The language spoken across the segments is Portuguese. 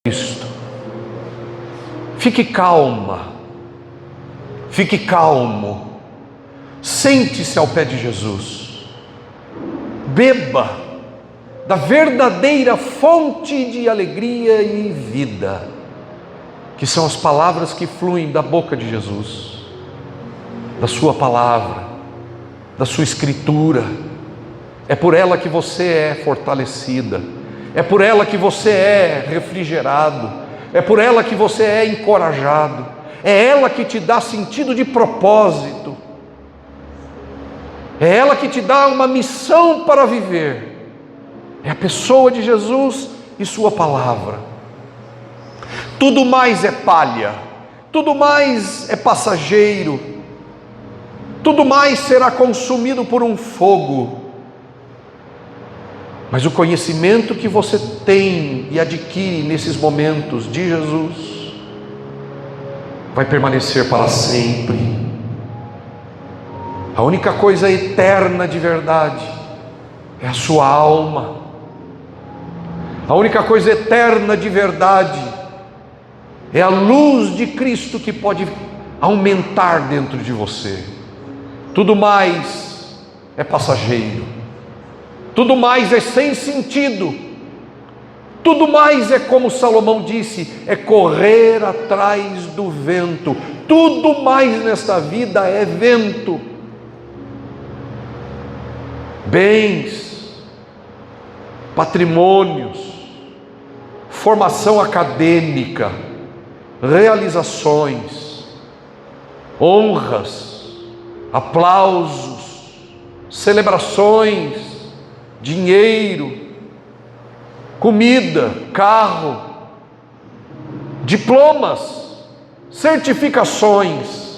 Cristo. Fique calma, fique calmo, sente-se ao pé de Jesus, beba da verdadeira fonte de alegria e vida, que são as palavras que fluem da boca de Jesus, da sua palavra, da sua escritura. É por ela que você é fortalecida, é por ela que você é refrigerado, é por ela que você é encorajado, é ela que te dá sentido de propósito, é ela que te dá uma missão para viver. É a pessoa de Jesus e sua palavra. Tudo mais é palha, tudo mais é passageiro, tudo mais será consumido por um fogo. Mas o conhecimento que você tem e adquire nesses momentos de Jesus vai permanecer para sempre. A única coisa eterna de verdade é a sua alma. A única coisa eterna de verdade é a luz de Cristo que pode aumentar dentro de você. Tudo mais é passageiro. Tudo mais é sem sentido. Tudo mais é, como Salomão disse, é correr atrás do vento. Tudo mais nesta vida é vento. Bens, patrimônios, formação acadêmica, realizações, honras, aplausos, celebrações, dinheiro, comida, carro, diplomas, certificações,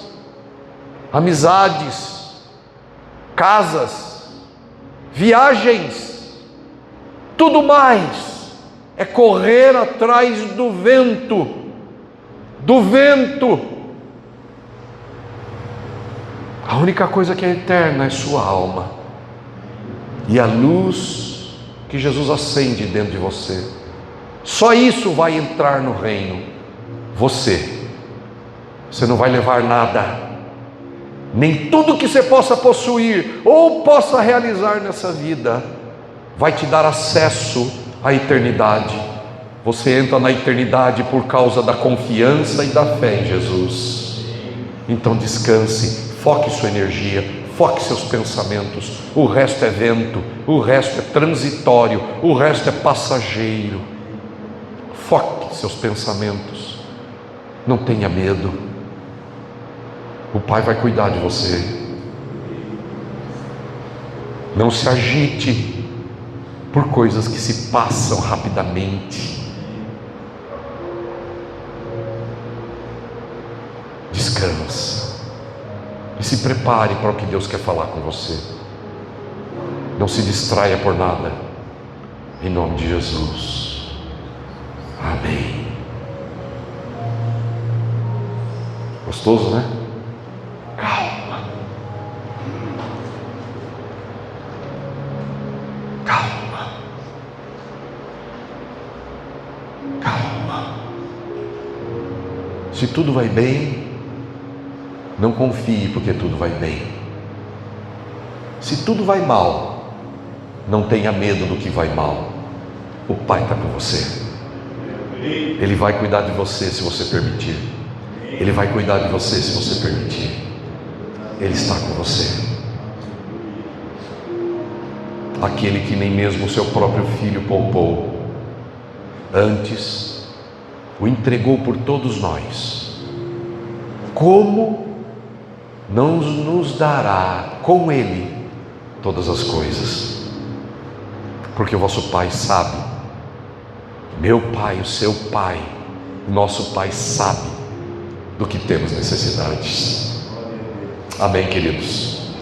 amizades, casas, viagens, tudo mais é correr atrás do vento, do vento. A única coisa que é eterna é sua alma. E a luz que Jesus acende dentro de você, só isso vai entrar no reino. Você não vai levar nada, nem tudo que você possa possuir ou possa realizar nessa vida vai te dar acesso à eternidade. Você entra na eternidade por causa da confiança e da fé em Jesus. Então descanse, foque sua energia, foque seus pensamentos. O resto é vento, o resto é transitório, o resto é passageiro. Foque seus pensamentos. Não tenha medo. O Pai vai cuidar de você. Não se agite por coisas que se passam rapidamente. Descanse. E se prepare para o que Deus quer falar com você. Não se distraia por nada. Em nome de Jesus. Amém. Gostoso, né? Calma. Calma. Calma. Se tudo vai bem, não confie porque tudo vai bem. Se tudo vai mal, não tenha medo do que vai mal. O Pai está com você. Ele vai cuidar de você se você permitir. Ele vai cuidar de você se você permitir. Ele está com você. Aquele que nem mesmo o seu próprio filho poupou, antes o entregou por todos nós. Como não nos dará com Ele todas as coisas? Porque o vosso Pai sabe, meu Pai, o seu Pai, nosso Pai sabe do que temos necessidades. Amém, queridos?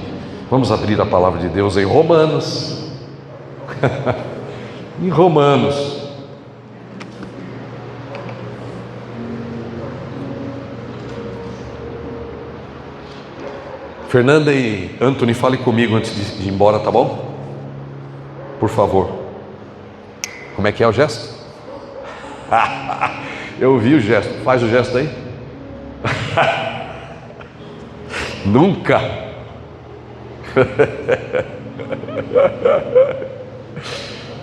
Vamos abrir a palavra de Deus em Romanos. Em Romanos. Fernanda e Anthony, fale comigo antes de ir embora, tá bom? Por favor. Como é que é o gesto? Eu vi o gesto. Faz o gesto aí. Nunca.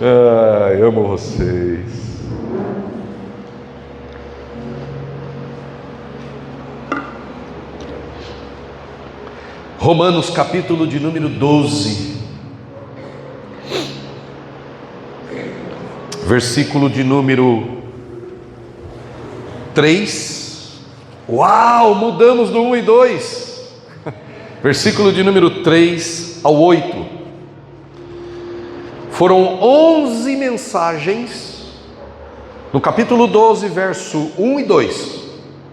Ai, amo vocês. Romanos capítulo de número 12, versículo de número 3. Uau, mudamos do 1 e 2. Versículo de número 3 ao 8. Foram 11 mensagens no capítulo 12, verso 1 e 2.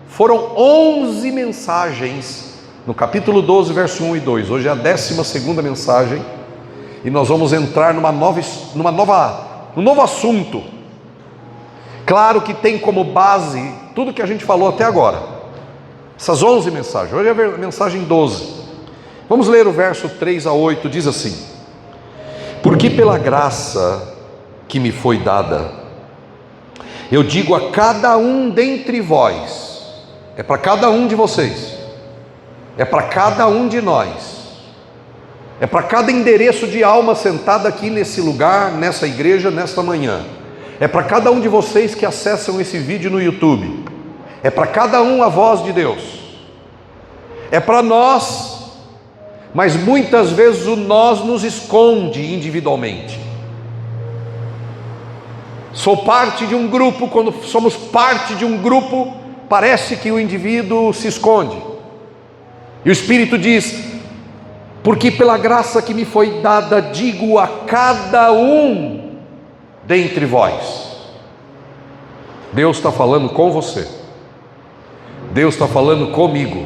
Foram 11 mensagens no capítulo 12, verso 1 e 2. Hoje é a 12ª mensagem e nós vamos entrar num novo assunto. Claro que tem como base tudo que a gente falou até agora, essas 11 mensagens. Hoje é a mensagem 12. Vamos ler o verso 3 a 8, diz assim: porque pela graça que me foi dada, eu digo a cada um dentre vós, é para cada um de vocês, é para cada um de nós, é para cada endereço de alma sentado aqui nesse lugar, nessa igreja, nesta manhã, é para cada um de vocês que acessam esse vídeo no YouTube, é para cada um a voz de Deus, é para nós, mas muitas vezes o nós nos esconde individualmente. Sou parte de um grupo, quando somos parte de um grupo, parece que o indivíduo se esconde. E o Espírito diz: porque pela graça que me foi dada, digo a cada um dentre vós. Deus está falando com você, Deus está falando comigo,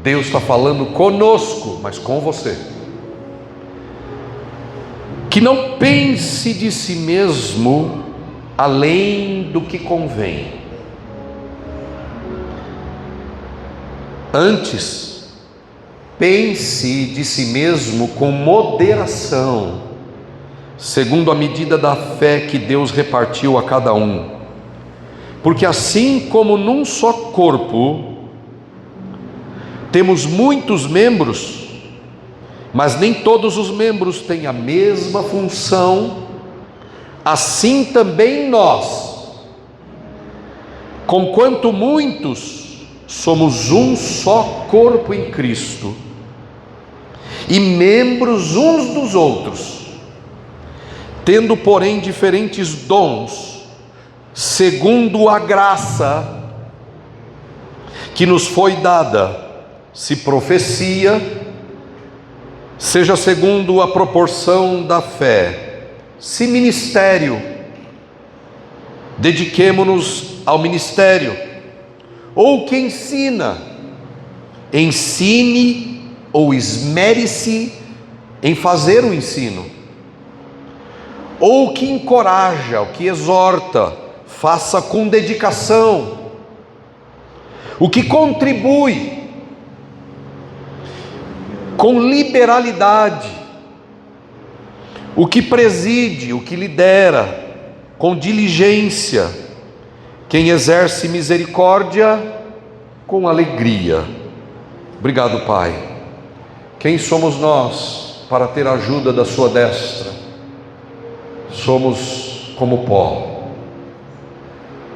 Deus está falando conosco, mas com você. Que não pense de si mesmo além do que convém. Antes, pense de si mesmo com moderação, segundo a medida da fé que Deus repartiu a cada um. Porque assim como num só corpo temos muitos membros, mas nem todos os membros têm a mesma função, assim também nós, conquanto muitos, somos um só corpo em Cristo, e membros uns dos outros, tendo porém diferentes dons, segundo a graça que nos foi dada, se profecia, seja segundo a proporção da fé, se ministério, dediquemo-nos ao ministério, ou que ensina, ensine ou esmere-se em fazer o ensino, ou que encoraja, o que exorta, faça com dedicação, o que contribui com liberalidade, o que preside, o que lidera com diligência, quem exerce misericórdia com alegria. Obrigado, Pai. Quem somos nós para ter a ajuda da sua destra? Somos como pó,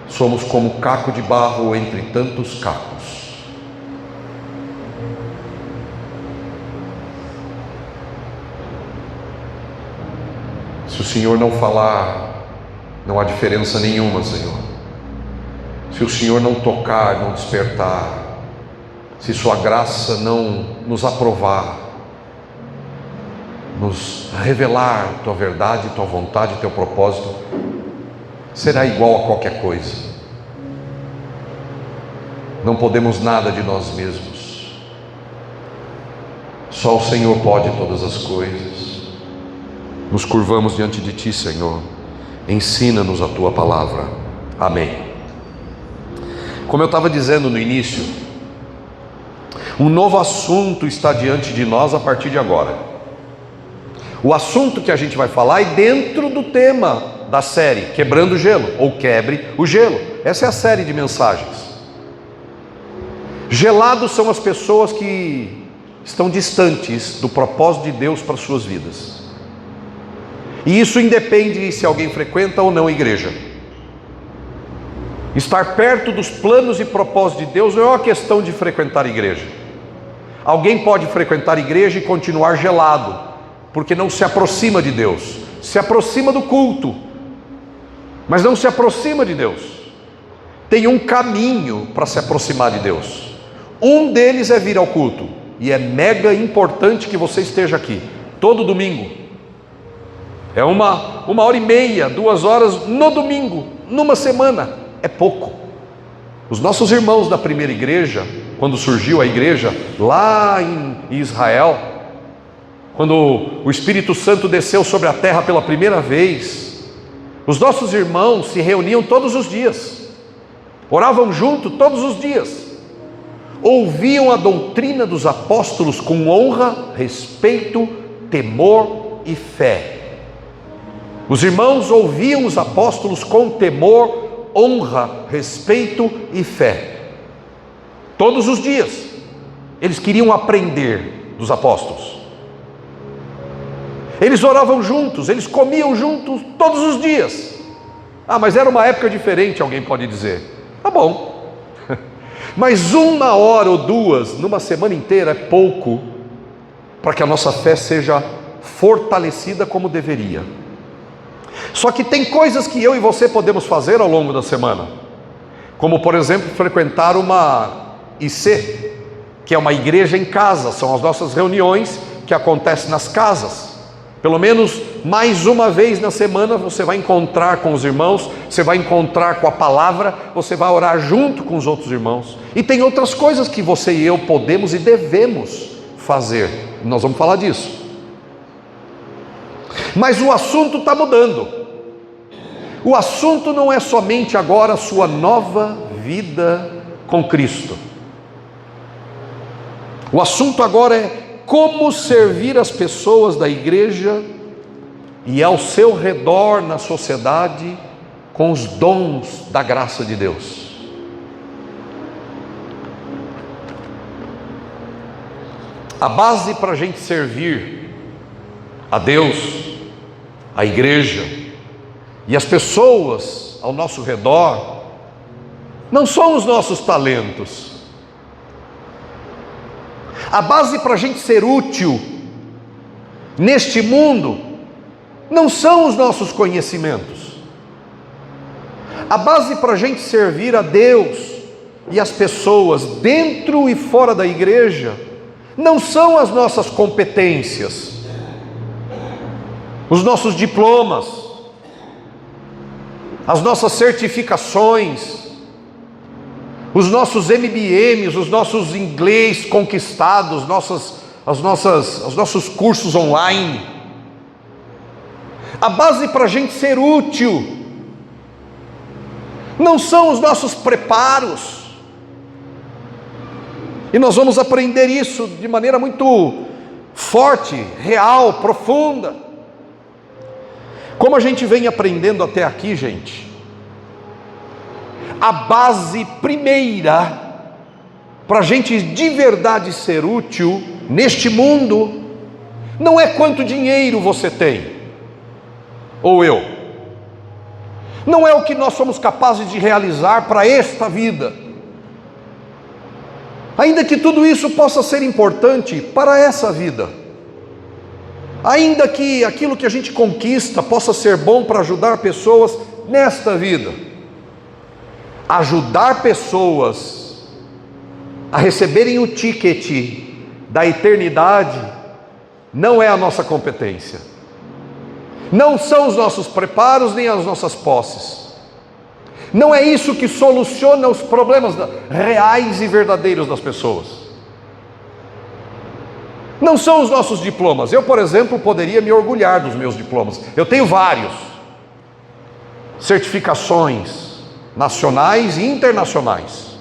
somos como caco de barro entre tantos cacos. Se o Senhor não falar, não há diferença nenhuma, Senhor. Se o Senhor não tocar, não despertar, se sua graça não nos aprovar, nos revelar tua verdade, tua vontade, teu propósito, será igual a qualquer coisa. Não podemos nada de nós mesmos. Só o Senhor pode todas as coisas. Nos curvamos diante de ti, Senhor. Ensina-nos a tua palavra. Amém. Como eu estava dizendo no início, um novo assunto está diante de nós a partir de agora. O assunto que a gente vai falar é dentro do tema da série Quebrando o Gelo, ou Quebre o Gelo. Essa é a série de mensagens. Gelados são as pessoas que estão distantes do propósito de Deus para suas vidas. E isso independe se alguém frequenta ou não a igreja. Estar perto dos planos e propósitos de Deus não é uma questão de frequentar a igreja. Alguém pode frequentar a igreja e continuar gelado, porque não se aproxima de Deus. Se aproxima do culto, mas não se aproxima de Deus. Tem um caminho para se aproximar de Deus. Um deles é vir ao culto. E é mega importante que você esteja aqui, todo domingo. É uma hora e meia, 2 horas no domingo, numa semana. É pouco. Os nossos irmãos da primeira igreja, quando surgiu a igreja lá em Israel, quando o Espírito Santo desceu sobre a terra pela primeira vez, os nossos irmãos se reuniam todos os dias, oravam junto todos os dias, ouviam a doutrina dos apóstolos com honra, respeito, temor e fé. Os irmãos ouviam os apóstolos com temor, honra, respeito e fé. Todos os dias. Eles queriam aprender dos apóstolos. Eles oravam juntos, eles comiam juntos todos os dias. Ah, mas era uma época diferente, alguém pode dizer. Tá bom. Mas 1 hora ou 2 numa semana inteira é pouco para que a nossa fé seja fortalecida como deveria. Só que tem coisas que eu e você podemos fazer ao longo da semana, como por exemplo frequentar uma IC, que é uma igreja em casa. São as nossas reuniões que acontecem nas casas. Pelo menos mais uma vez na semana você vai encontrar com os irmãos, você vai encontrar com a palavra, você vai orar junto com os outros irmãos. E tem outras coisas que você e eu podemos e devemos fazer. Nós vamos falar disso. Mas o assunto está mudando. O assunto não é somente agora a sua nova vida com Cristo. O assunto agora é como servir as pessoas da igreja e ao seu redor na sociedade com os dons da graça de Deus. A base para a gente servir a Deus, a igreja e as pessoas ao nosso redor não são os nossos talentos. A base para a gente ser útil neste mundo não são os nossos conhecimentos. A base para a gente servir a Deus e as pessoas dentro e fora da igreja não são as nossas competências, os nossos diplomas, as nossas certificações, os nossos MBMs, os nossos inglês conquistados, os nossos cursos online. A base para a gente ser útil não são os nossos preparos. E nós vamos aprender isso de maneira muito forte, real, profunda. Como a gente vem aprendendo até aqui, gente, a base primeira para a gente de verdade ser útil neste mundo não é quanto dinheiro você tem, ou eu, não é o que nós somos capazes de realizar para esta vida, ainda que tudo isso possa ser importante para essa vida, ainda que aquilo que a gente conquista possa ser bom para ajudar pessoas nesta vida. Ajudar pessoas a receberem o ticket da eternidade não é a nossa competência, não são os nossos preparos nem as nossas posses, não é isso que soluciona os problemas reais e verdadeiros das pessoas, não são os nossos diplomas. Eu, por exemplo, poderia me orgulhar dos meus diplomas. Eu tenho vários, certificações nacionais e internacionais.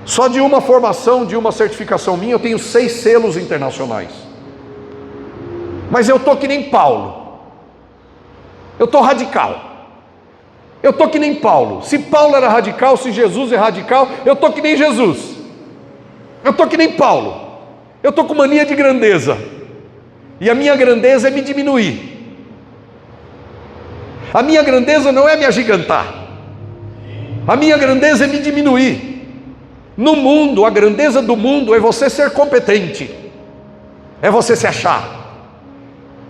Só de uma formação, de uma certificação minha, eu tenho 6 selos internacionais. Mas eu estou que nem Paulo. Eu estou radical. Eu estou que nem Paulo. Se Paulo era radical, se Jesus é radical, eu estou que nem Jesus. Eu estou que nem Paulo. Eu estou com mania de grandeza. E a minha grandeza é me diminuir. A minha grandeza não é me agigantar. A minha grandeza é me diminuir. No mundo, a grandeza do mundo é você ser competente. É você se achar.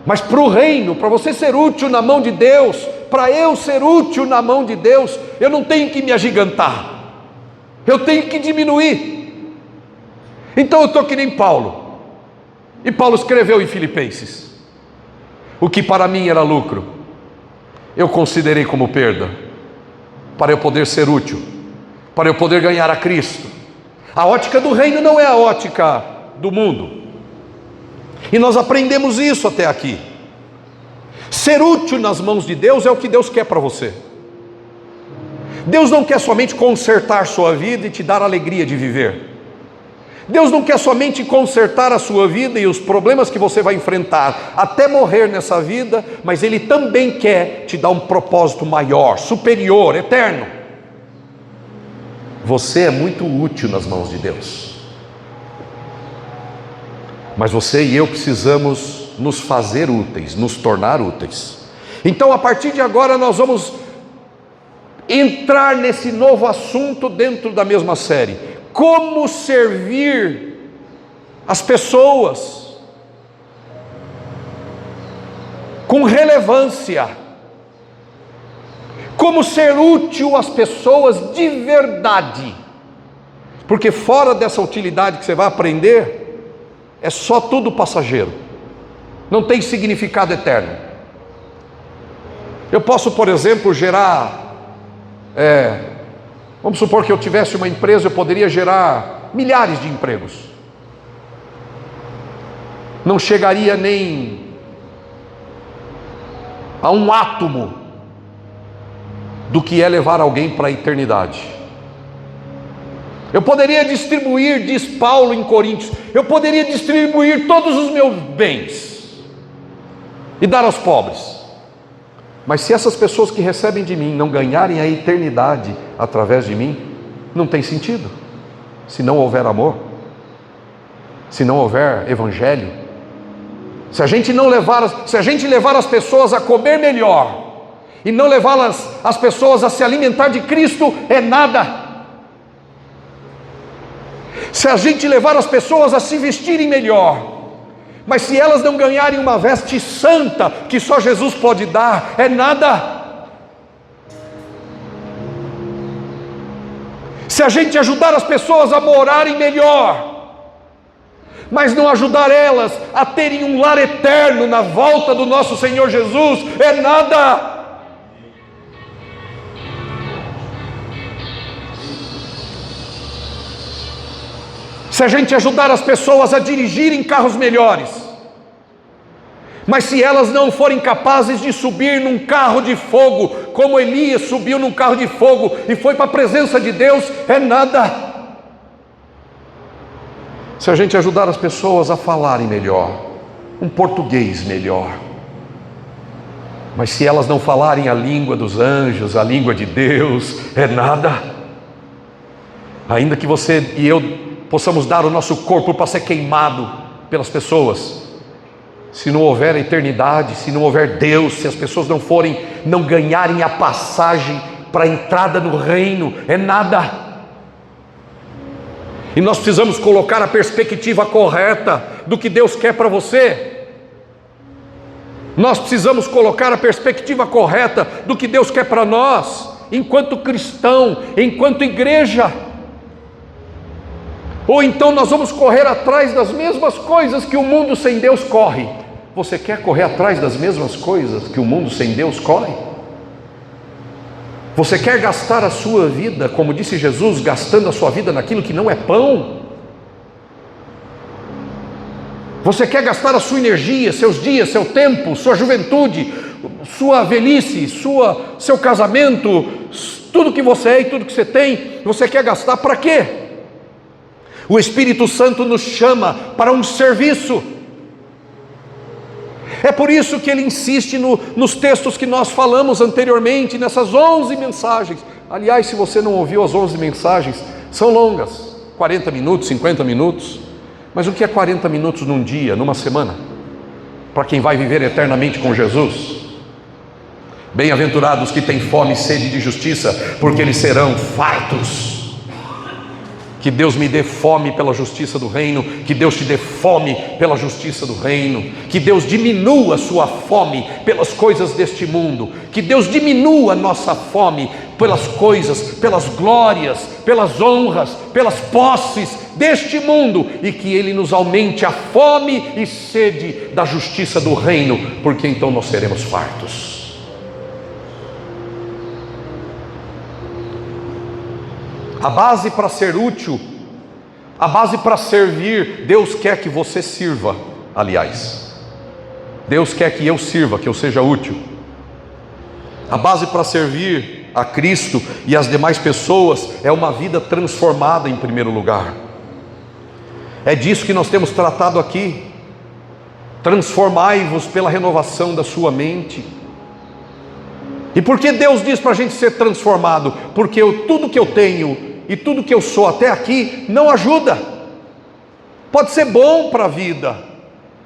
Mas para o reino, para você ser útil na mão de Deus, para eu ser útil na mão de Deus, eu não tenho que me agigantar. Eu tenho que diminuir. Então eu estou que nem Paulo. E Paulo escreveu em Filipenses: o que para mim era lucro, eu considerei como perda, para eu poder ser útil, para eu poder ganhar a Cristo. A ótica do reino não é a ótica do mundo. E nós aprendemos isso até aqui. Ser útil nas mãos de Deus é o que Deus quer para você. Deus não quer somente consertar sua vida e te dar a alegria de viver. Deus não quer somente consertar a sua vida e os problemas que você vai enfrentar até morrer nessa vida, mas Ele também quer te dar um propósito maior, superior, eterno. Você é muito útil nas mãos de Deus. Mas você e eu precisamos nos fazer úteis, nos tornar úteis. Então, a partir de agora, nós vamos entrar nesse novo assunto dentro da mesma série. Como servir as pessoas com relevância. Como ser útil às pessoas de verdade. Porque fora dessa utilidade que você vai aprender, é só tudo passageiro, não tem significado eterno. Eu posso, por exemplo, gerar, vamos supor que eu tivesse uma empresa, eu poderia gerar milhares de empregos. Não chegaria nem a um átomo do que é levar alguém para a eternidade. Eu poderia distribuir, diz Paulo em Coríntios, eu poderia distribuir todos os meus bens e dar aos pobres. Mas se essas pessoas que recebem de mim não ganharem a eternidade através de mim, não tem sentido. Se não houver amor, se não houver evangelho, se a gente levar as pessoas a comer melhor e não levar as pessoas a se alimentar de Cristo, é nada. Se a gente levar as pessoas a se vestirem melhor, mas se elas não ganharem uma veste santa, que só Jesus pode dar, é nada. Se a gente ajudar as pessoas a morarem melhor, mas não ajudar elas a terem um lar eterno na volta do nosso Senhor Jesus, é nada. Se a gente ajudar as pessoas a dirigirem carros melhores, mas se elas não forem capazes de subir num carro de fogo, como Elias subiu num carro de fogo e foi para a presença de Deus, é nada. Se a gente ajudar as pessoas a falarem melhor, um português melhor, mas se elas não falarem a língua dos anjos, a língua de Deus, é nada. Ainda que você e eu possamos dar o nosso corpo para ser queimado pelas pessoas, se não houver a eternidade, se não houver Deus, se as pessoas não ganharem a passagem para a entrada no reino, é nada. E nós precisamos colocar a perspectiva correta do que Deus quer para você. Nós precisamos colocar a perspectiva correta do que Deus quer para nós, enquanto cristão, enquanto igreja. Ou então nós vamos correr atrás das mesmas coisas que o mundo sem Deus corre. Você quer correr atrás das mesmas coisas que o mundo sem Deus corre? Você quer gastar a sua vida, como disse Jesus, gastando a sua vida naquilo que não é pão? Você quer gastar a sua energia, seus dias, seu tempo, sua juventude, sua velhice, seu casamento, tudo que você é e tudo que você tem, você quer gastar para quê? O Espírito Santo nos chama para um serviço. É por isso que ele insiste nos textos que nós falamos anteriormente, nessas 11 mensagens. Aliás, se você não ouviu as 11 mensagens, são longas, 40 minutos, 50 minutos. Mas o que é 40 minutos num dia, numa semana? Para quem vai viver eternamente com Jesus? Bem-aventurados que têm fome e sede de justiça, porque eles serão fartos. Que Deus me dê fome pela justiça do reino, que Deus te dê fome pela justiça do reino, que Deus diminua a sua fome pelas coisas deste mundo, que Deus diminua a nossa fome pelas coisas, pelas glórias, pelas honras, pelas posses deste mundo, e que Ele nos aumente a fome e sede da justiça do reino, porque então nós seremos fartos. A base para ser útil, a base para servir, Deus quer que você sirva, aliás. Deus quer que eu sirva, que eu seja útil. A base para servir a Cristo e as demais pessoas é uma vida transformada em primeiro lugar. É disso que nós temos tratado aqui. Transformai-vos pela renovação da sua mente. E por que Deus diz para a gente ser transformado? Porque tudo que eu tenho e tudo que eu sou até aqui não ajuda. Pode ser bom para a vida,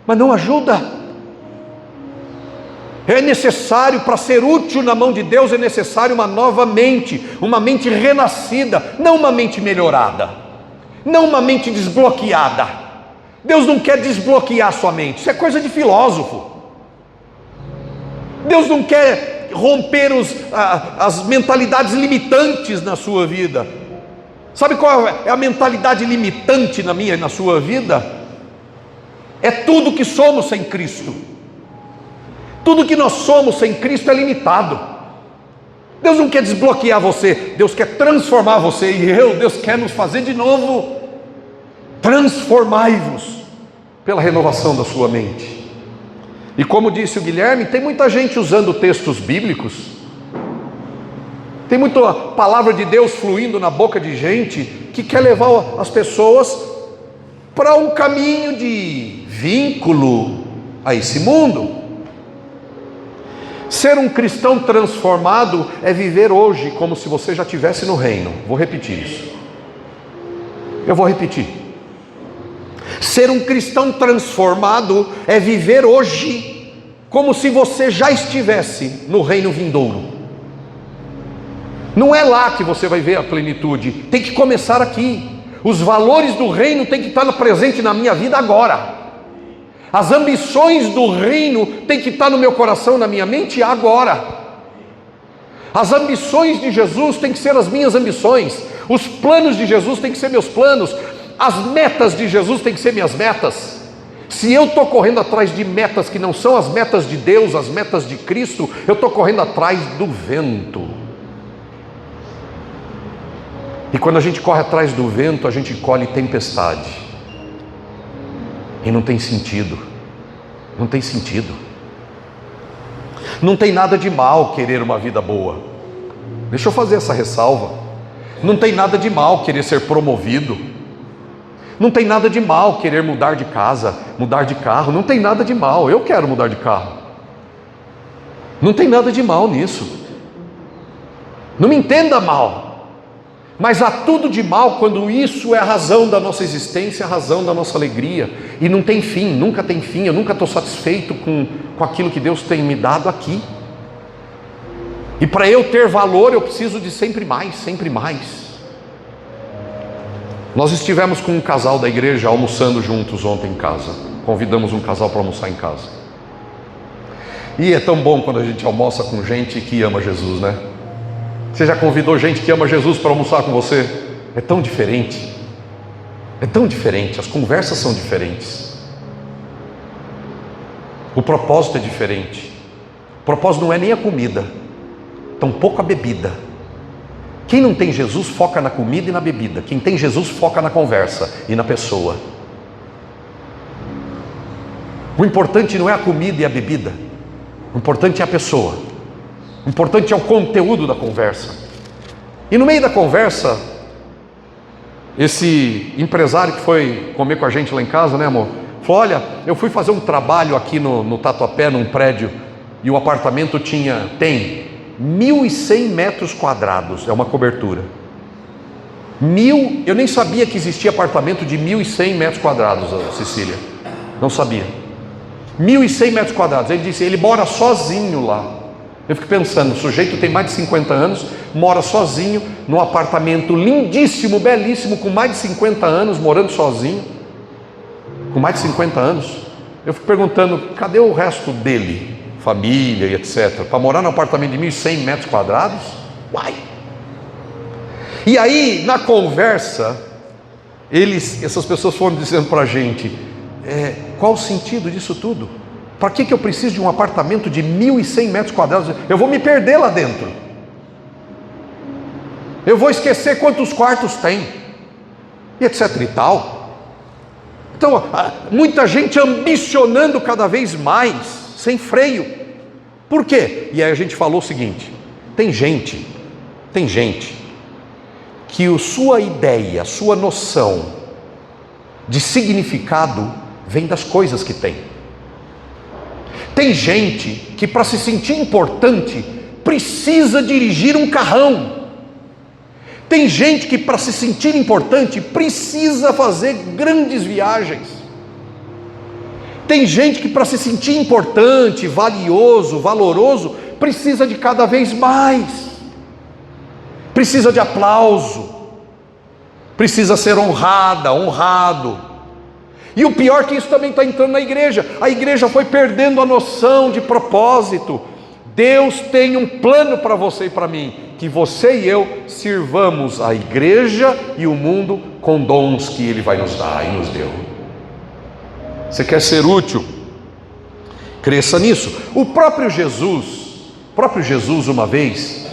mas não ajuda. É necessário, para ser útil na mão de Deus, é necessário uma nova mente, uma mente renascida, não uma mente melhorada, não uma mente desbloqueada. Deus não quer desbloquear sua mente, isso é coisa de filósofo. Deus não quer romper as mentalidades limitantes na sua vida. Sabe qual é a mentalidade limitante na minha e na sua vida? É tudo que somos sem Cristo. Tudo que nós somos sem Cristo é limitado. Deus não quer desbloquear você, Deus quer transformar você. E Deus quer nos fazer de novo. Transformai-vos pela renovação da sua mente. E como disse o Guilherme, tem muita gente usando textos bíblicos, tem muita palavra de Deus fluindo na boca de gente que quer levar as pessoas para um caminho de vínculo a esse mundo. Ser um cristão transformado é viver hoje como se você já estivesse no reino. Vou repetir isso. Eu vou repetir. Ser um cristão transformado é viver hoje como se você já estivesse no reino vindouro. Não é lá que você vai ver a plenitude, tem que começar aqui. Os valores do reino têm que estar presente na minha vida agora. As ambições do reino têm que estar no meu coração, na minha mente agora. As ambições de Jesus têm que ser as minhas ambições. Os planos de Jesus têm que ser meus planos. As metas de Jesus têm que ser minhas metas. Se eu estou correndo atrás de metas que não são as metas de Deus, as metas de Cristo, eu estou correndo atrás do vento. E quando a gente corre atrás do vento, a gente colhe tempestade. E não tem sentido. Não tem sentido. Não tem nada de mal querer uma vida boa. Deixa eu fazer essa ressalva. Não tem nada de mal querer ser promovido. Não tem nada de mal querer mudar de casa, mudar de carro. Não tem nada de mal. Eu quero mudar de carro. Não tem nada de mal nisso. Não me entenda mal. Mas há tudo de mal quando isso é a razão da nossa existência, a razão da nossa alegria. E não tem fim, nunca tem fim. Eu nunca estou satisfeito com aquilo que Deus tem me dado aqui. E para eu ter valor, eu preciso de sempre mais, sempre mais. Nós estivemos com um casal da igreja almoçando juntos ontem em casa. Convidamos um casal para almoçar em casa. E é tão bom quando a gente almoça com gente que ama Jesus, né? Você já convidou gente que ama Jesus para almoçar com você? É tão diferente. É tão diferente. As conversas são diferentes. O propósito é diferente. O propósito não é nem a comida, tampouco a bebida. Quem não tem Jesus foca na comida e na bebida. Quem tem Jesus foca na conversa e na pessoa. O importante não é a comida e a bebida. O importante é a pessoa. O importante é o conteúdo da conversa. E no meio da conversa, esse empresário que foi comer com a gente lá em casa, né, amor? Falou: olha, eu fui fazer um trabalho aqui no Tatuapé, num prédio, e o apartamento tem 1.100 metros quadrados, é uma cobertura. Eu nem sabia que existia apartamento de 1.100 metros quadrados, Cecília, não sabia. 1.100 metros quadrados. Ele disse, ele mora sozinho lá. Eu fico pensando, o sujeito tem mais de 50 anos, mora sozinho, num apartamento lindíssimo, belíssimo, com mais de 50 anos, morando sozinho, com mais de 50 anos. Eu fico perguntando, cadê o resto dele, família e etc, para morar num apartamento de 1.100 metros quadrados? Uai! E aí, na conversa, essas pessoas foram dizendo para a gente, qual o sentido disso tudo? Para que eu preciso de um apartamento de 1.100 metros quadrados? Eu vou me perder lá dentro. Eu vou esquecer quantos quartos tem. E etc e tal. Então, muita gente ambicionando cada vez mais, sem freio. Por quê? E aí a gente falou o seguinte, tem gente que a sua ideia, a sua noção de significado vem das coisas que tem. Tem gente que para se sentir importante precisa dirigir um carrão. Tem gente que para se sentir importante precisa fazer grandes viagens. Tem gente que para se sentir importante, valioso, valoroso, precisa de cada vez mais. Precisa de aplauso. Precisa ser honrado. E o pior é que isso também está entrando na igreja. A igreja foi perdendo a noção de propósito. Deus tem um plano para você e para mim, que você e eu sirvamos a igreja e o mundo com dons que Ele vai nos dar e nos deu. Você quer ser útil? Cresça nisso. O próprio Jesus uma vez,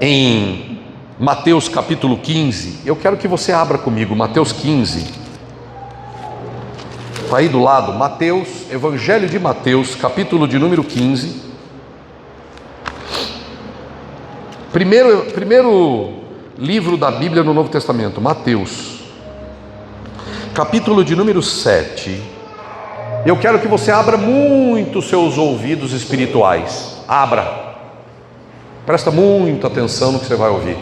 em Mateus capítulo 15, eu quero que você abra comigo, Mateus 15. Está aí do lado, Mateus, Evangelho de Mateus, capítulo de número 15. Primeiro livro da Bíblia no Novo Testamento, Mateus, capítulo de número 7. Eu quero que você abra muito os seus ouvidos espirituais. Abra. Presta muita atenção no que você vai ouvir.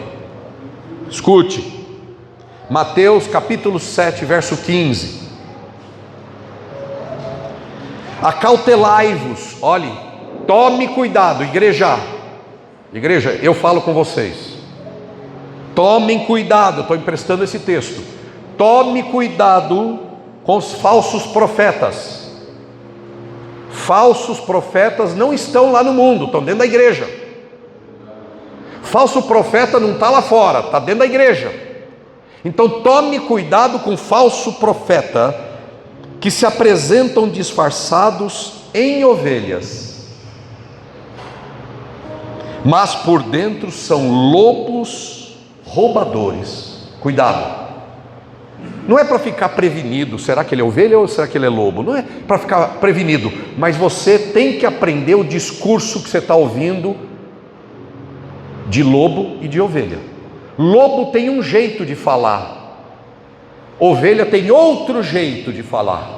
Escute. Mateus capítulo 7, verso 15. Acautelai-vos, olhe, tome cuidado, igreja, eu falo com vocês, tomem cuidado, estou emprestando esse texto, tome cuidado com os falsos profetas. Falsos profetas não estão lá no mundo, estão dentro da igreja. Falso profeta não está lá fora, está dentro da igreja. Então tome cuidado com falso profeta, que se apresentam disfarçados em ovelhas, mas por dentro são lobos roubadores. Cuidado, não é para ficar prevenido, será que ele é ovelha ou será que ele é lobo? Não é para ficar prevenido, mas você tem que aprender o discurso que você está ouvindo de lobo e de ovelha. Lobo tem um jeito de falar, ovelha tem outro jeito de falar.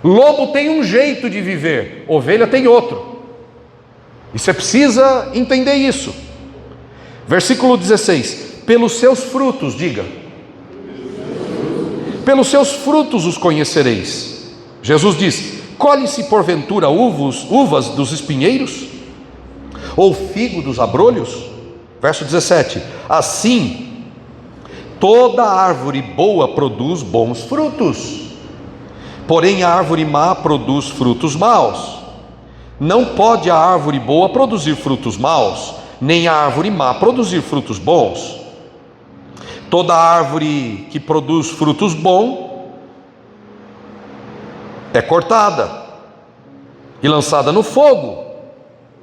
Lobo tem um jeito de viver, ovelha tem outro. E você precisa entender isso. Versículo 16: pelos seus frutos, diga, pelos seus frutos os conhecereis. Jesus diz: colhe-se porventura uvas dos espinheiros? Ou figo dos abrolhos? Verso 17: assim, toda árvore boa produz bons frutos, porém a árvore má produz frutos maus. Não pode a árvore boa produzir frutos maus, nem a árvore má produzir frutos bons. Toda árvore que produz frutos bons é cortada e lançada no fogo.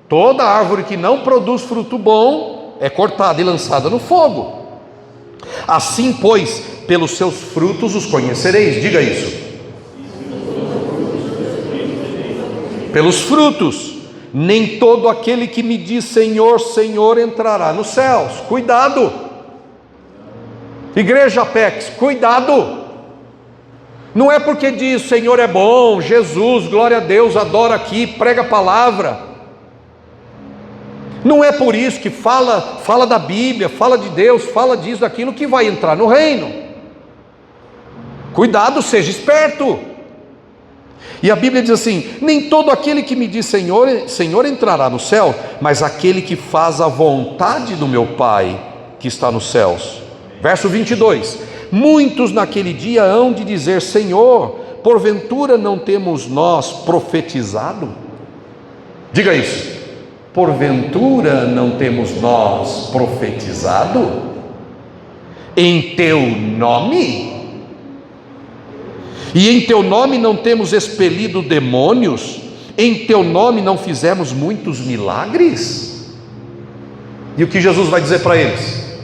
Toda árvore que não produz fruto bom é cortada e lançada no fogo. Assim, pois, pelos seus frutos os conhecereis. Diga isso. Pelos frutos. Nem todo aquele que me diz Senhor, Senhor entrará nos céus. Cuidado. Igreja Apex, cuidado. Não é porque diz Senhor é bom, Jesus, glória a Deus, adora aqui, prega a palavra. Não é por isso que fala da Bíblia, fala de Deus, fala disso, daquilo, que vai entrar no reino. Cuidado, seja esperto. E a Bíblia diz assim: nem todo aquele que me diz Senhor, Senhor entrará no céu, mas aquele que faz a vontade do meu Pai que está nos céus. Verso 22: muitos naquele dia hão de dizer: Senhor, porventura não temos nós profetizado? Diga isso. Porventura não temos nós profetizado em teu nome? E em teu nome não temos expelido demônios? Em teu nome não fizemos muitos milagres? E o que Jesus vai dizer para eles?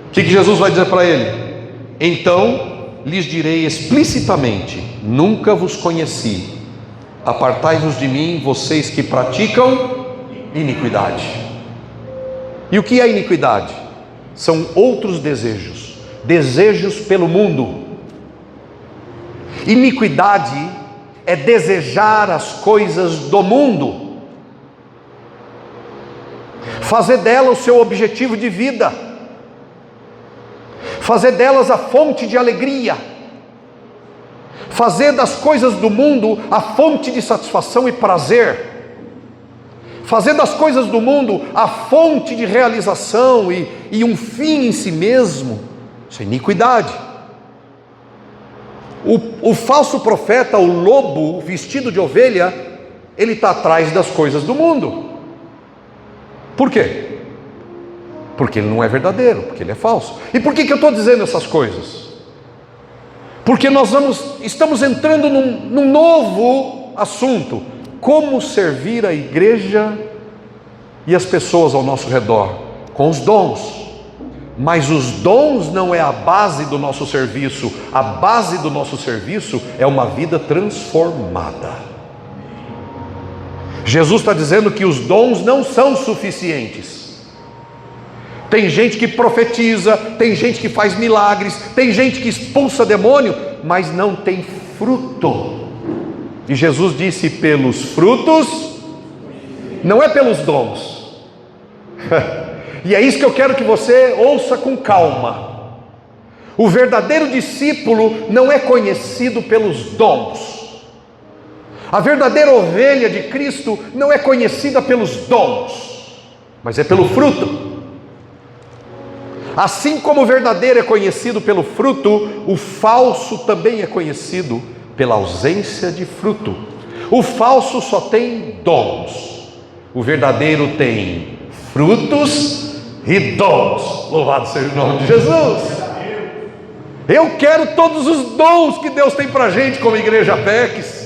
O que Jesus vai dizer para ele? Então lhes direi explicitamente: nunca vos conheci, apartai-vos de mim, vocês que praticam iniquidade. E o que é iniquidade? São outros desejos, desejos pelo mundo. Iniquidade é desejar as coisas do mundo, fazer dela o seu objetivo de vida, fazer delas a fonte de alegria, fazer das coisas do mundo a fonte de satisfação e prazer, fazer das coisas do mundo a fonte de realização e um fim em si mesmo. Isso é iniquidade. O falso profeta, o lobo vestido de ovelha, ele está atrás das coisas do mundo. Por quê? Porque ele não é verdadeiro, porque ele é falso. E por que eu estou dizendo essas coisas? Porque estamos entrando num novo assunto: como servir a igreja e as pessoas ao nosso redor, com os dons. Mas os dons não é a base do nosso serviço. A base do nosso serviço é uma vida transformada. Jesus está dizendo que os dons não são suficientes. Tem gente que profetiza, tem gente que faz milagres, tem gente que expulsa demônio, mas não tem fruto. E Jesus disse: pelos frutos, não é pelos dons. E é isso que eu quero que você ouça com calma. O verdadeiro discípulo não é conhecido pelos dons. A verdadeira ovelha de Cristo não é conhecida pelos dons, mas é pelo fruto. Assim como o verdadeiro é conhecido pelo fruto, o falso também é conhecido pela ausência de fruto. O falso só tem dons, o verdadeiro tem frutos e dons. Louvado seja o nome de Jesus. Eu quero todos os dons que Deus tem para a gente como igreja Apex.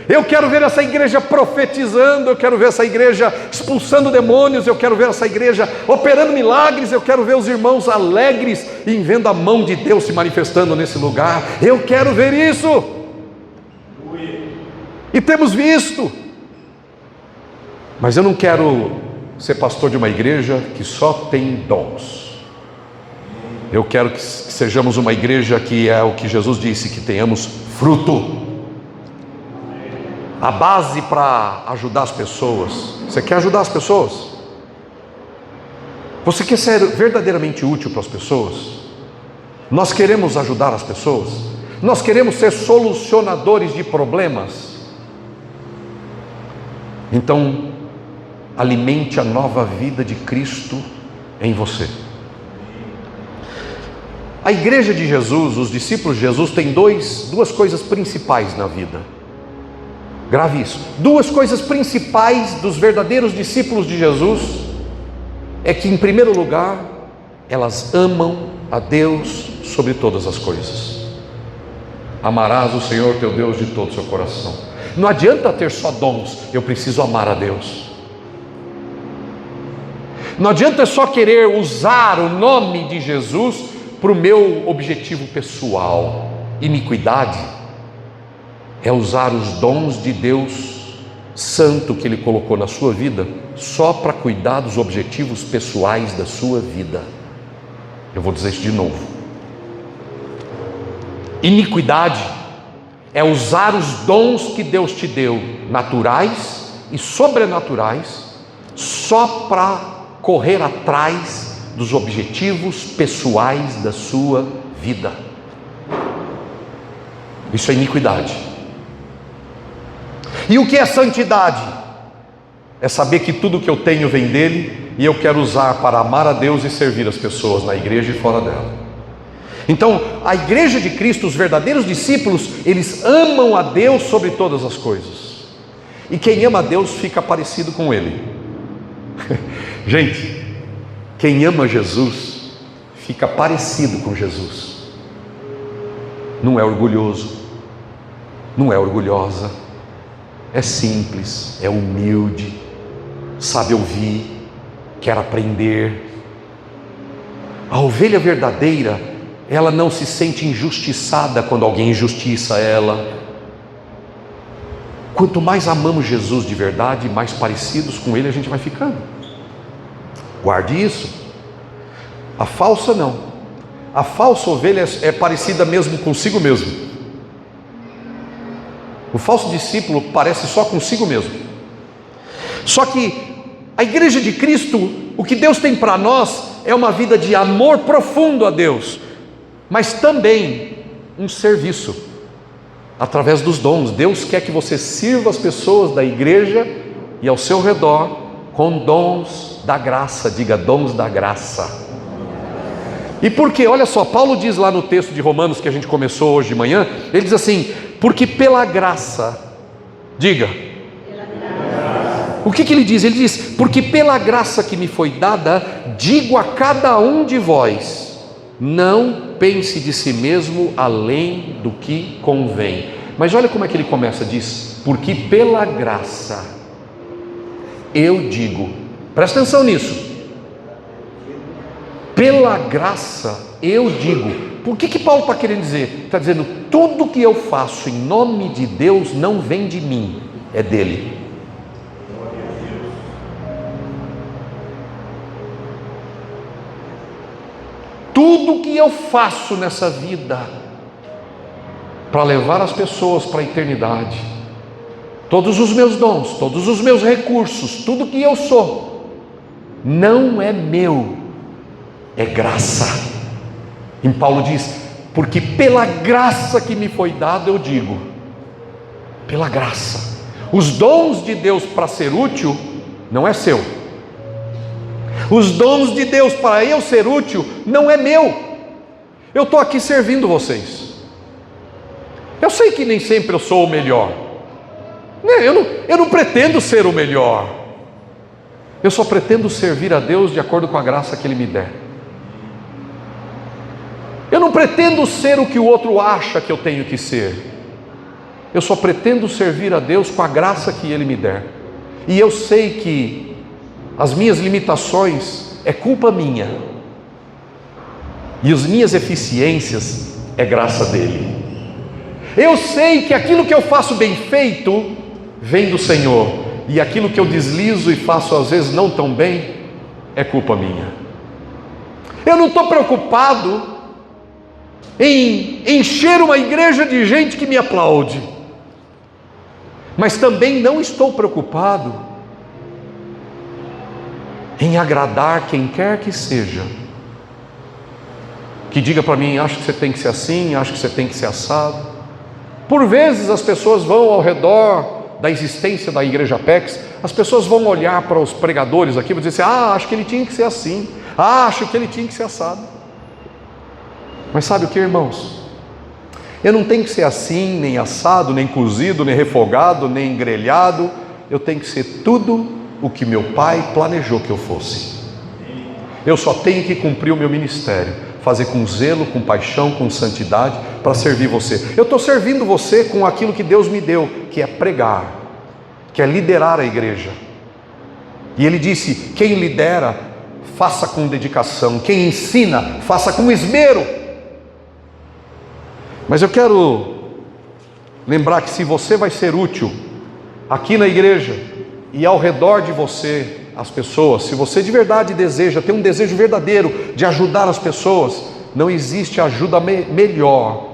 Eu quero ver essa igreja profetizando, eu quero ver essa igreja expulsando demônios, eu quero ver essa igreja operando milagres, eu quero ver os irmãos alegres em vendo a mão de Deus se manifestando nesse lugar. Eu quero ver isso. E temos visto. Mas eu não quero ser pastor de uma igreja que só tem dons. Eu quero que sejamos uma igreja que é o que Jesus disse, que tenhamos fruto. A base para ajudar as pessoas. Você quer ajudar as pessoas? Você quer ser verdadeiramente útil para as pessoas? Nós queremos ajudar as pessoas? Nós queremos ser solucionadores de problemas? Então, alimente a nova vida de Cristo em você. A igreja de Jesus, os discípulos de Jesus, têm duas coisas principais na vida. Grave isso. Duas coisas principais dos verdadeiros discípulos de Jesus é que, em primeiro lugar, elas amam a Deus sobre todas as coisas. Amarás o Senhor teu Deus de todo o seu coração. Não adianta ter só dons, eu preciso amar a Deus. Não adianta só querer usar o nome de Jesus para o meu objetivo pessoal. Iniquidade é usar os dons de Deus Santo que Ele colocou na sua vida só para cuidar dos objetivos pessoais da sua vida. Eu vou dizer isso de novo. Iniquidade é usar os dons que Deus te deu, naturais e sobrenaturais, só para correr atrás dos objetivos pessoais da sua vida. Isso é iniquidade. E o que é santidade? É saber que tudo que eu tenho vem dele e eu quero usar para amar a Deus e servir as pessoas na igreja e fora dela. Então, a igreja de Cristo, os verdadeiros discípulos, eles amam a Deus sobre todas as coisas. E quem ama a Deus fica parecido com Ele. Gente, quem ama Jesus fica parecido com Jesus. Não é orgulhoso, não é orgulhosa, é simples, é humilde, sabe ouvir, quer aprender. A ovelha verdadeira, ela não se sente injustiçada quando alguém injustiça ela. Quanto mais amamos Jesus de verdade, mais parecidos com Ele a gente vai ficando. Guarde isso. A falsa não. A falsa ovelha é parecida mesmo consigo mesmo. O falso discípulo parece só consigo mesmo. Só que a igreja de Cristo, o que Deus tem para nós é uma vida de amor profundo a Deus, mas também um serviço através dos dons. Deus quer que você sirva as pessoas da igreja e ao seu redor com dons da graça. Diga, dons da graça. E por quê? Olha só, Paulo diz lá no texto de Romanos que a gente começou hoje de manhã, ele diz assim: porque pela graça, diga, o que ele diz? Ele diz, porque pela graça que me foi dada, digo a cada um de vós, não pense de si mesmo além do que convém. Mas olha como é que ele começa, diz, porque pela graça, eu digo, presta atenção nisso, pela graça eu digo. Por que Paulo está querendo dizer? Está dizendo, tudo que eu faço em nome de Deus não vem de mim, é dele. Tudo que eu faço nessa vida para levar as pessoas para a eternidade, todos os meus dons, todos os meus recursos, tudo que eu sou, não é meu, é graça. E Paulo diz, porque pela graça que me foi dada, eu digo, pela graça. Os dons de Deus para ser útil, não é seu. Os dons de Deus para eu ser útil, não é meu. Eu estou aqui servindo vocês. Eu sei que nem sempre eu sou o melhor. Eu não pretendo ser o melhor. Eu só pretendo servir a Deus de acordo com a graça que Ele me der. Eu não pretendo ser o que o outro acha que eu tenho que ser. Eu só pretendo servir a Deus com a graça que Ele me der. E eu sei que as minhas limitações é culpa minha, e as minhas eficiências é graça dele. Eu sei que aquilo que eu faço bem feito vem do Senhor, e aquilo que eu deslizo e faço às vezes não tão bem é culpa minha. Eu não estou preocupado em encher uma igreja de gente que me aplaude, mas também não estou preocupado em agradar quem quer que seja, que diga para mim, acho que você tem que ser assim, acho que você tem que ser assado. Por vezes as pessoas vão ao redor da existência da igreja Apex, as pessoas vão olhar para os pregadores aqui e vão dizer assim, acho que ele tinha que ser assim, acho que ele tinha que ser assado. Mas sabe o que, irmãos? Eu não tenho que ser assim, nem assado, nem cozido, nem refogado, nem grelhado. Eu tenho que ser tudo o que meu Pai planejou que eu fosse. Eu só tenho que cumprir o meu ministério, fazer com zelo, com paixão, com santidade, para servir você. Eu estou servindo você com aquilo que Deus me deu, que é pregar, que é liderar a igreja. E Ele disse, quem lidera, faça com dedicação, quem ensina, faça com esmero. Mas eu quero lembrar que se você vai ser útil aqui na igreja e ao redor de você, as pessoas, se você de verdade deseja, tem um desejo verdadeiro de ajudar as pessoas, não existe ajuda melhor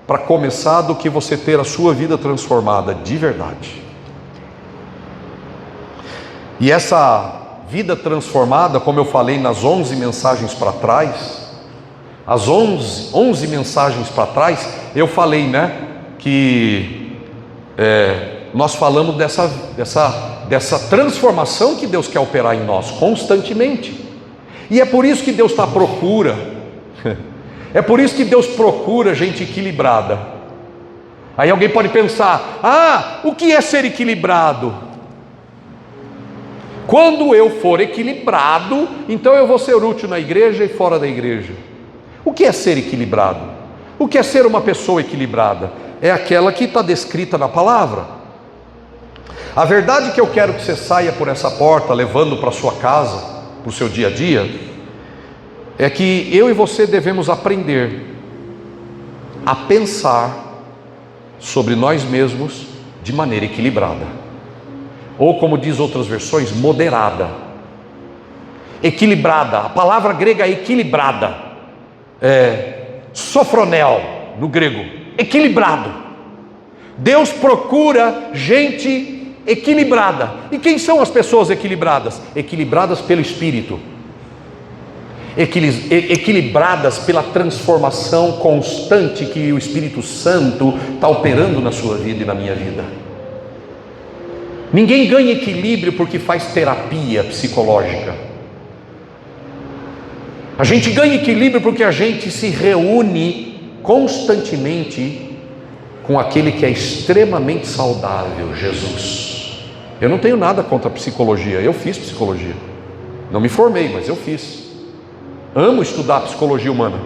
para começar do que você ter a sua vida transformada de verdade. E essa vida transformada, como eu falei nas 11 mensagens para trás, as 11 mensagens para trás, eu falei, que nós falamos dessa transformação que Deus quer operar em nós constantemente. E é por isso que Deus está à procura, é por isso que Deus procura gente equilibrada. Aí alguém pode pensar: o que é ser equilibrado? Quando eu for equilibrado, então eu vou ser útil na igreja e fora da igreja. O que é ser equilibrado? O que é ser uma pessoa equilibrada? É aquela que está descrita na palavra. A verdade que eu quero que você saia por essa porta, levando para a sua casa, para o seu dia a dia, é que eu e você devemos aprender a pensar sobre nós mesmos de maneira equilibrada. Ou como diz outras versões, moderada. Equilibrada, a palavra grega é equilibrada, sofronel no grego, equilibrado. Deus procura gente equilibrada. E quem são as pessoas equilibradas? Equilibradas pelo Espírito, equilibradas pela transformação constante que o Espírito Santo está operando na sua vida e na minha vida. Ninguém ganha equilíbrio porque faz terapia psicológica. A gente ganha equilíbrio porque a gente se reúne constantemente com aquele que é extremamente saudável, Jesus. Eu não tenho nada contra a psicologia, eu fiz psicologia. Não me formei, mas eu fiz. Amo estudar psicologia humana.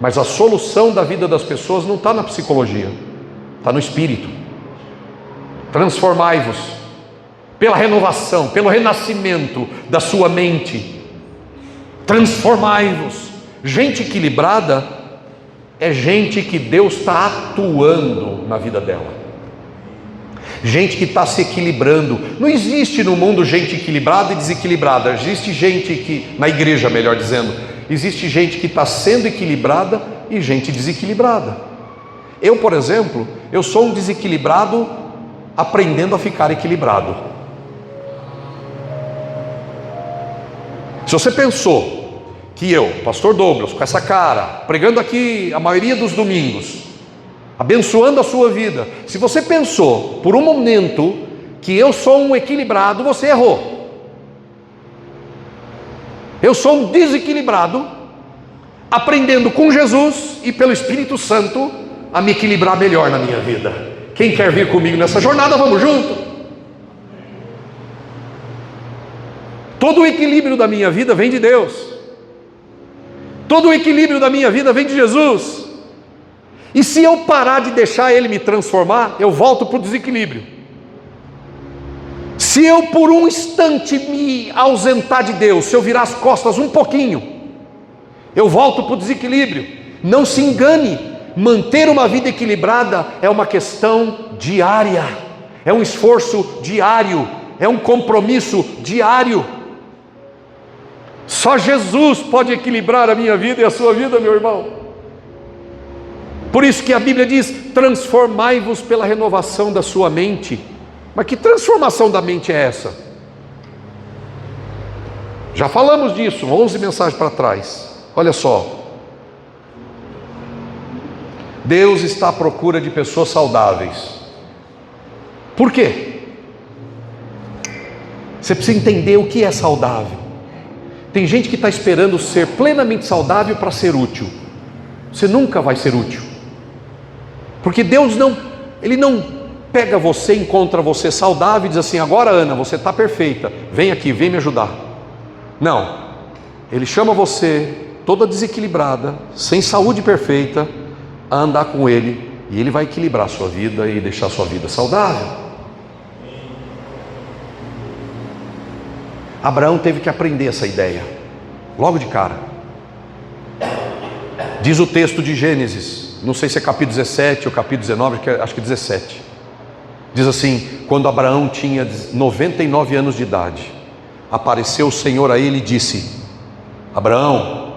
Mas a solução da vida das pessoas não está na psicologia, está no Espírito. Transformai-vos pela renovação, pelo renascimento da sua mente. Transformai-vos. Gente equilibrada é gente que Deus está atuando na vida dela. Gente que está se equilibrando. Não existe no mundo gente equilibrada e desequilibrada. Existe gente que, na igreja melhor dizendo, existe gente que está sendo equilibrada e gente desequilibrada. Eu, por exemplo, eu sou um desequilibrado aprendendo a ficar equilibrado. Se você pensou que eu, pastor Douglas, com essa cara, pregando aqui a maioria dos domingos, abençoando a sua vida, se você pensou por um momento que eu sou um equilibrado, você errou. Eu sou um desequilibrado, aprendendo com Jesus e pelo Espírito Santo a me equilibrar melhor na minha vida. Quem quer vir comigo nessa jornada, vamos junto. Todo o equilíbrio da minha vida vem de Deus. Todo o equilíbrio da minha vida vem de Jesus. E se eu parar de deixar Ele me transformar, eu volto para o desequilíbrio. Se eu por um instante me ausentar de Deus, se eu virar as costas um pouquinho, eu volto para o desequilíbrio. Não se engane, manter uma vida equilibrada é uma questão diária, é um esforço diário, é um compromisso diário. Só Jesus pode equilibrar a minha vida e a sua vida, meu irmão. Por isso que a Bíblia diz: transformai-vos pela renovação da sua mente. Mas que transformação da mente é essa? Já falamos disso, 11 mensagens para trás. Olha só, Deus está à procura de pessoas saudáveis. Por quê? Você precisa entender o que é saudável. Tem gente que está esperando ser plenamente saudável para ser útil. Você nunca vai ser útil, porque Deus Ele não pega você, encontra você saudável e diz assim: agora Ana, você está perfeita, vem aqui, vem me ajudar. Não, Ele chama você toda desequilibrada, sem saúde perfeita, a andar com Ele, e Ele vai equilibrar a sua vida e deixar a sua vida saudável. Abraão teve que aprender essa ideia, logo de cara. Diz o texto de Gênesis, não sei se é capítulo 17 ou capítulo 19, acho que é 17. Diz assim: quando Abraão tinha 99 anos de idade, apareceu o Senhor a ele e disse: Abraão,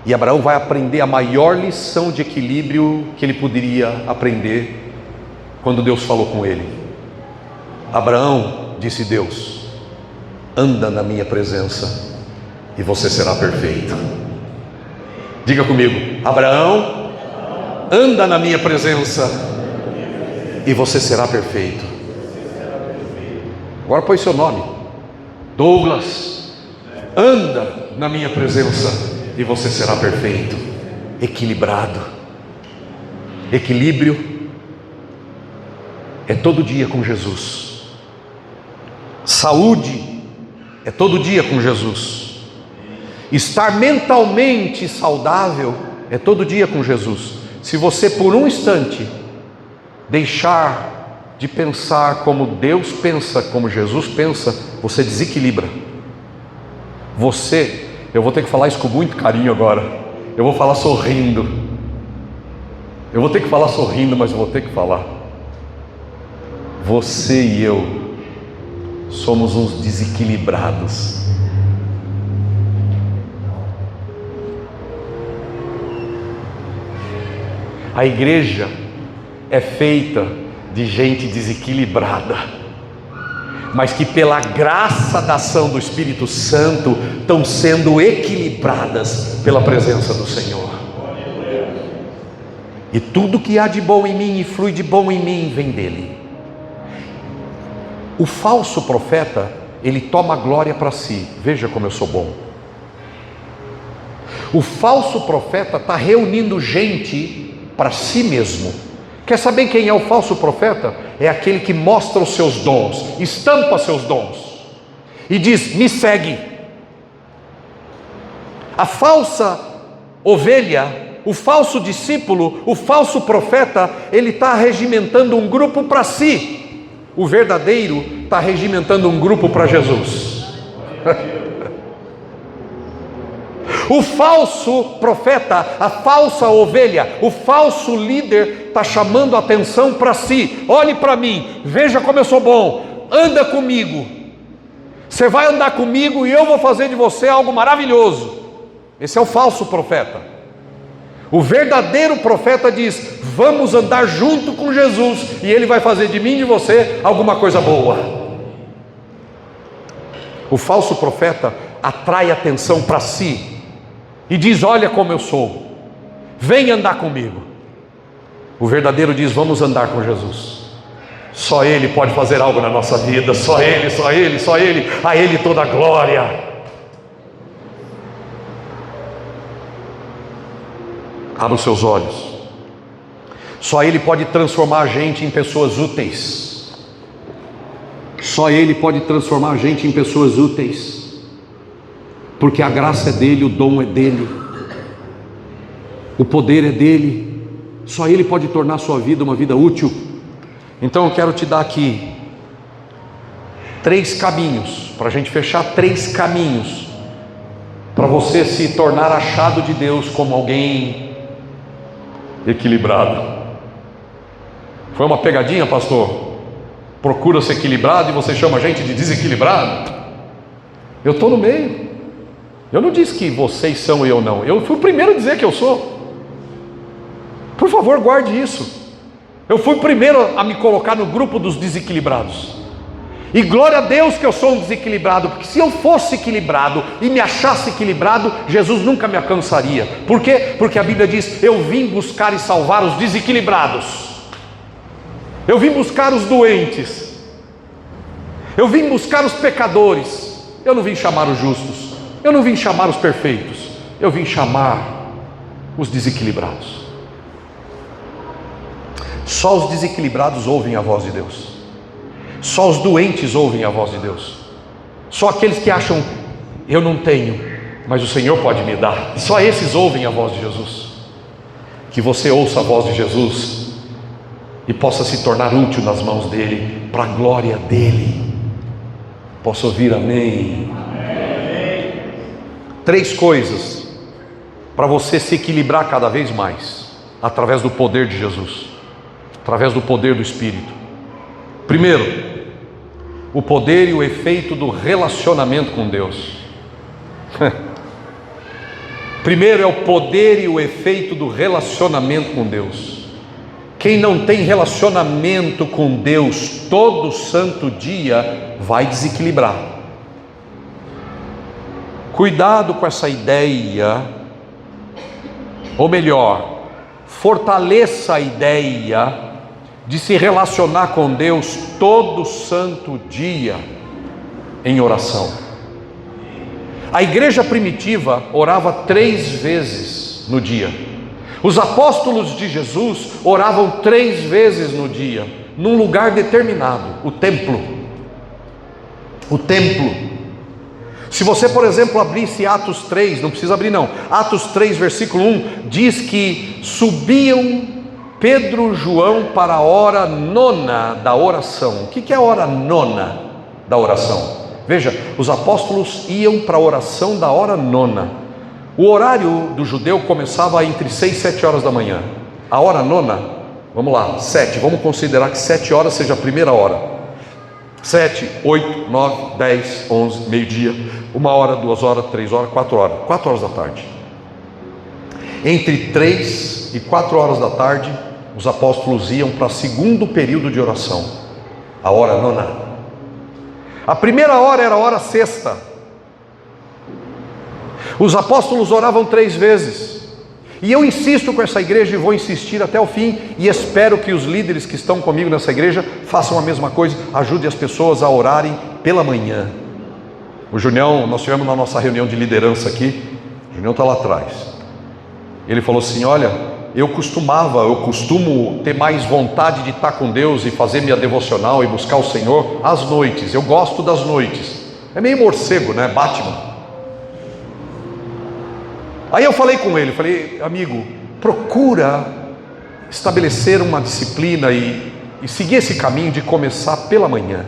E Abraão vai aprender a maior lição de equilíbrio que ele poderia aprender quando Deus falou com ele. Abraão, disse Deus, anda na minha presença e você será perfeito. Diga comigo: Abraão, anda na minha presença e você será perfeito. Agora põe seu nome. Douglas, anda na minha presença e você será perfeito. Equilibrado. Equilíbrio é todo dia com Jesus. Saúde é todo dia com Jesus. Estar mentalmente saudável é todo dia com Jesus. Se você por um instante deixar de pensar como Deus pensa, como Jesus pensa, você desequilibra. Eu vou ter que falar isso com muito carinho agora. Eu vou falar sorrindo. Eu vou ter que falar sorrindo, mas eu vou ter que falar. Você e eu somos uns desequilibrados. A igreja é feita de gente desequilibrada, mas que pela graça da ação do Espírito Santo estão sendo equilibradas pela presença do Senhor. E tudo que há de bom em mim e flui de bom em mim vem dele. O falso profeta, ele toma glória para si. Veja como eu sou bom. O falso profeta está reunindo gente para si mesmo. Quer saber quem é o falso profeta? É aquele que mostra os seus dons, estampa seus dons e diz: me segue. A falsa ovelha, o falso discípulo, o falso profeta, ele está regimentando um grupo para si. O verdadeiro está regimentando um grupo para Jesus. O falso profeta, a falsa ovelha, o falso líder está chamando a atenção para si. Olhe para mim, veja como eu sou bom, anda comigo. Você vai andar comigo e eu vou fazer de você algo maravilhoso. Esse é o falso profeta. O verdadeiro profeta diz: vamos andar junto com Jesus e Ele vai fazer de mim e de você alguma coisa boa. O falso profeta atrai atenção para si e diz: olha como eu sou, vem andar comigo. O verdadeiro diz: vamos andar com Jesus. Só Ele pode fazer algo na nossa vida, só Ele, só Ele, só Ele, a Ele toda a glória. Abra os seus olhos. Só Ele pode transformar a gente em pessoas úteis. Só Ele pode transformar a gente em pessoas úteis, porque a graça é dele, o dom é dele, o poder é dele. Só Ele pode tornar a sua vida uma vida útil. Então eu quero te dar aqui 3 caminhos, para a gente fechar 3 caminhos, para você se tornar achado de Deus como alguém equilibrado. Foi uma pegadinha, pastor? Procura ser equilibrado e você chama a gente de desequilibrado? Eu estou no meio. Eu não disse que vocês são e eu não. Eu fui o primeiro a dizer que eu sou. Por favor, guarde isso. Eu fui o primeiro a me colocar no grupo dos desequilibrados. E glória a Deus que eu sou um desequilibrado, porque se eu fosse equilibrado e me achasse equilibrado, Jesus nunca me alcançaria. Por quê? Porque a Bíblia diz: eu vim buscar e salvar os desequilibrados. Eu vim buscar os doentes. Eu vim buscar os pecadores. Eu não vim chamar os justos. Eu não vim chamar os perfeitos. Eu vim chamar os desequilibrados. Só os desequilibrados ouvem a voz de Deus. Só os doentes ouvem a voz de Deus. Só aqueles que acham: eu não tenho, mas o Senhor pode me dar. Só esses ouvem a voz de Jesus. Que você ouça a voz de Jesus e possa se tornar útil nas mãos dele, para a glória dele. Posso ouvir amém? Amém. 3 coisas para você se equilibrar cada vez mais, através do poder de Jesus, através do poder do Espírito. Primeiro, o poder e o efeito do relacionamento com Deus. Primeiro é o poder e o efeito do relacionamento com Deus. Quem não tem relacionamento com Deus todo santo dia vai desequilibrar. Cuidado com essa ideia, ou melhor, fortaleça a ideia de se relacionar com Deus todo santo dia em oração. A igreja primitiva orava 3 vezes no dia. Os apóstolos de Jesus oravam 3 vezes no dia, num lugar determinado, o templo. O templo. Se você, por exemplo, abrisse Atos 3, não precisa abrir não, Atos 3, versículo 1, diz que subiam Pedro e João para a hora 9ª da oração. O que é a hora 9ª da oração? Veja, os apóstolos iam para a oração da hora 9ª. O horário do judeu começava entre 6 e 7 horas da manhã. A hora 9ª, vamos lá, 7, vamos considerar que 7 horas seja a primeira hora. 7, 8, 9, 10, 11, meio-dia, 1 hora, 2 horas, 3 horas, 4 horas, 4 horas da tarde. Entre 3 e 4 horas da tarde, os apóstolos iam para o segundo período de oração, a hora 9ª. A primeira hora era a hora 6ª. Os apóstolos oravam 3 vezes. E eu insisto com essa igreja e vou insistir até o fim, e espero que os líderes que estão comigo nessa igreja façam a mesma coisa, ajudem as pessoas a orarem pela manhã. O Junião, nós tivemos na nossa reunião de liderança aqui, o Junião está lá atrás. Ele falou assim: olha, eu costumo ter mais vontade de estar com Deus e fazer minha devocional e buscar o Senhor às noites. Eu gosto das noites. É meio morcego, né? Batman. Aí eu falei com ele, falei: amigo, procura estabelecer uma disciplina e seguir esse caminho de começar pela manhã.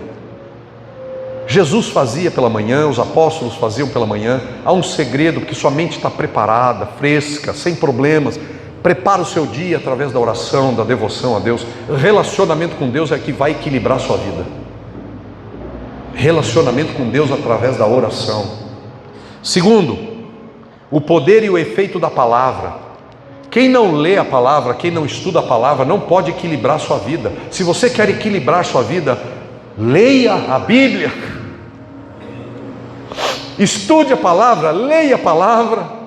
Jesus fazia pela manhã, os apóstolos faziam pela manhã. Há um segredo, que sua mente está preparada, fresca, sem problemas. Prepara o seu dia através da oração, da devoção a Deus. Relacionamento com Deus é que vai equilibrar a sua vida. Relacionamento com Deus através da oração. Segundo, o poder e o efeito da palavra. Quem não lê a palavra, quem não estuda a palavra, não pode equilibrar a sua vida. Se você quer equilibrar a sua vida, leia a Bíblia. Estude a palavra, leia a palavra.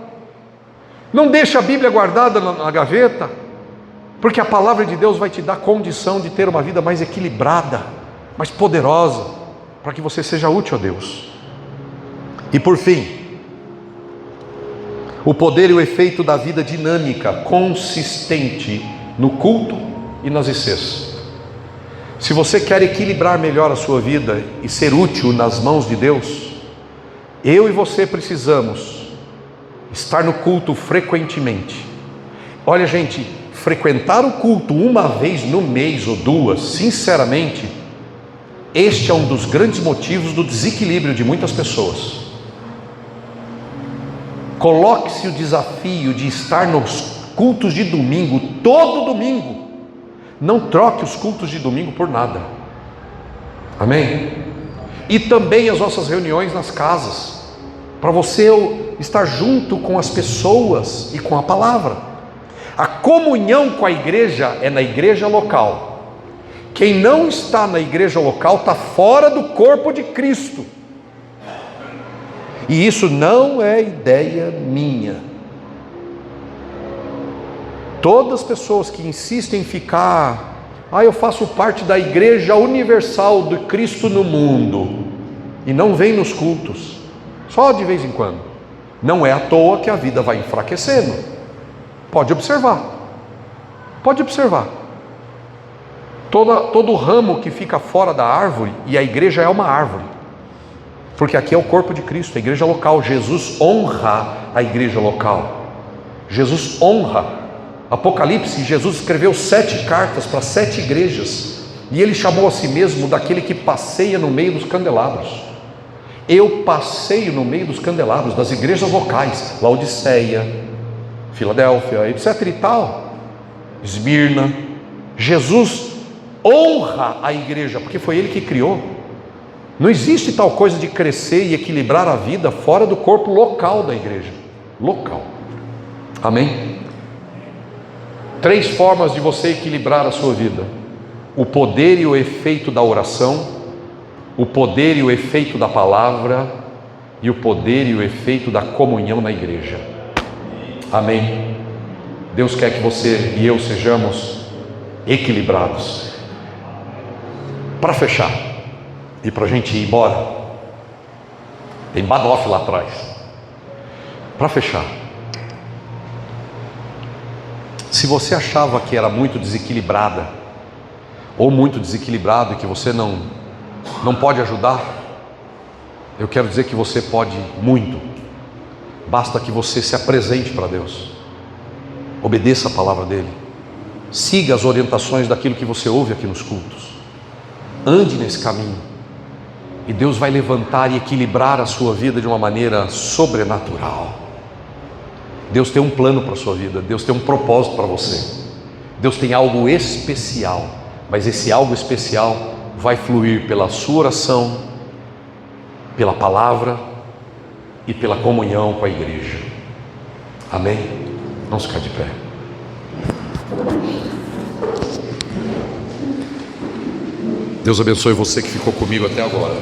Não deixe a Bíblia guardada na gaveta, porque a palavra de Deus vai te dar condição de ter uma vida mais equilibrada, mais poderosa, para que você seja útil a Deus. E por fim, o poder e o efeito da vida dinâmica, consistente no culto e nas ICs. Se você quer equilibrar melhor a sua vida e ser útil nas mãos de Deus, eu e você precisamos estar no culto frequentemente. Olha, gente, frequentar o culto uma vez no mês ou 2, sinceramente, este é um dos grandes motivos do desequilíbrio de muitas pessoas. Coloque-se o desafio de estar nos cultos de domingo, todo domingo. Não troque os cultos de domingo por nada. Amém? E também as nossas reuniões nas casas, para você estar junto com as pessoas e com a palavra. A comunhão com a igreja é na igreja local. Quem não está na igreja local está fora do corpo de Cristo. E isso não é ideia minha. Todas as pessoas que insistem em ficar, eu faço parte da igreja universal de Cristo no mundo, e não vem nos cultos, só de vez em quando, não é à toa que a vida vai enfraquecendo. Pode observar. Todo ramo que fica fora da árvore, e a igreja é uma árvore, porque aqui é o corpo de Cristo, a igreja local. Jesus honra a igreja local. Jesus honra. Apocalipse, Jesus escreveu 7 cartas para 7 igrejas, e ele chamou a si mesmo daquele que passeia no meio dos candelabros. Eu passeio no meio dos candelabros das igrejas locais, Laodiceia, Filadélfia, etc e tal, Esmirna. Jesus honra a igreja, porque foi ele que criou. Não existe tal coisa de crescer e equilibrar a vida fora do corpo local da igreja. Local. Amém? 3 formas de você equilibrar a sua vida: o poder e o efeito da oração, o poder e o efeito da palavra e o poder e o efeito da comunhão na igreja. Amém? Deus quer que você e eu sejamos equilibrados. Para fechar e para a gente ir embora, tem Badoff lá atrás. Para fechar, se você achava que era muito desequilibrada ou muito desequilibrado e que você não pode ajudar, eu quero dizer que você pode muito. Basta que você se apresente para Deus, obedeça a palavra dele, siga as orientações daquilo que você ouve aqui nos cultos, ande nesse caminho, e Deus vai levantar e equilibrar a sua vida de uma maneira sobrenatural. Deus tem um plano para a sua vida, Deus tem um propósito para você, Deus tem algo especial, mas esse algo especial vai fluir pela sua oração, pela palavra e pela comunhão com a igreja. Amém? Vamos ficar de pé. Deus abençoe você que ficou comigo até agora.